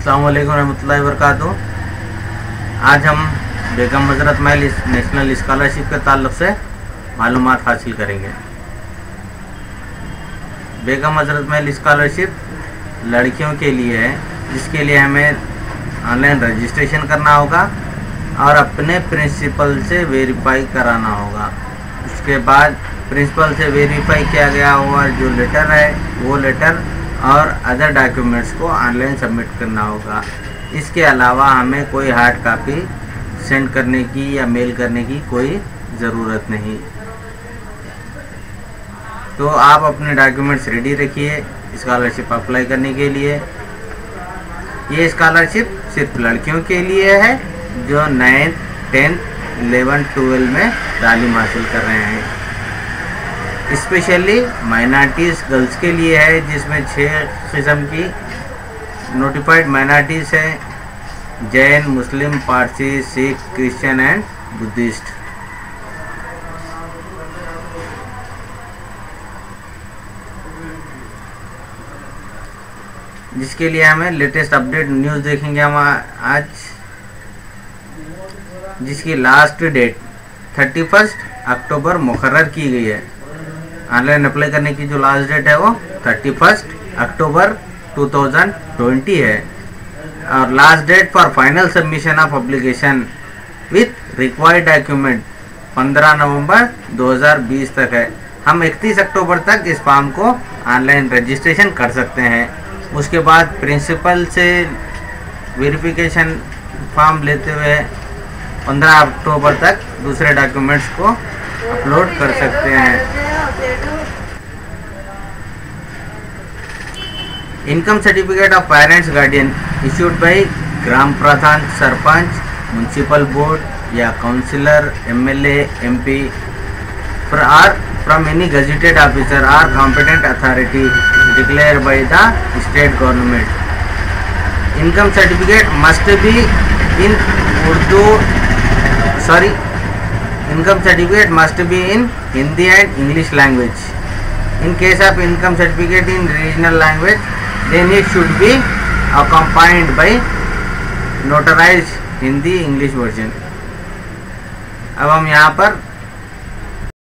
अस्सलाम वालेकुम रहमतुल्लाहि व बरकातुहू। आज हम बेगम हज़रत महल नेशनल स्कॉलरशिप के ताल्लुक़ से मालूमात हासिल करेंगे। बेगम हज़रत महल स्कॉलरशिप लड़कियों के लिए है, जिसके लिए हमें ऑनलाइन रजिस्ट्रेशन करना होगा और अपने प्रिंसिपल से वेरीफाई कराना होगा। उसके बाद प्रिंसिपल से वेरीफाई किया गया हुआ जो लेटर है वो लेटर और अदर डॉक्यूमेंट्स को ऑनलाइन सबमिट करना होगा। इसके अलावा हमें कोई हार्ड कॉपी सेंड करने की या मेल करने की कोई ज़रूरत नहीं। तो आप अपने डॉक्यूमेंट्स रेडी रखिए स्कॉलरशिप अप्लाई करने के लिए। ये स्कॉलरशिप सिर्फ लड़कियों के लिए है जो 9th, 10th, 11th, 12 में तालीम हासिल कर रहे हैं। स्पेशली माइनॉरिटीज़ गर्ल्स के लिए है, जिसमें 6 किस्म की नोटिफाइड माइनॉरिटीज़ हैं: Jain, Muslim, Parsi, Sikh, Christian and Buddhist. जिसके लिए हमें लेटेस्ट अपडेट न्यूज़ देखेंगे हम आज, जिसकी लास्ट डेट 31 अक्टूबर मुकर्रर की गई है। ऑनलाइन अप्लाई करने की जो लास्ट डेट है वो 31 अक्टूबर 2020 है और last date for final submission of application with required document 15 November 2020 तक है। हम 31 अक्टूबर तक इस फॉर्म को ऑनलाइन रजिस्ट्रेशन कर सकते हैं। उसके बाद प्रिंसिपल से वेरिफिकेशन फॉर्म लेते हुए 15 अक्टूबर तक दूसरे डॉक्यूमेंट्स को अपलोड कर सकते हैं। Income certificate of parents guardian issued by gram pradhan, sarpanch, municipal board या councillor, MLA, MP from any gazetted officer or competent authority declared by the state government. Income certificate must be in Income certificate must be in Hindi and English language. In case of income certificate in regional language, then it should be accompanied by notarized Hindi English version. अब हम यहाँ पर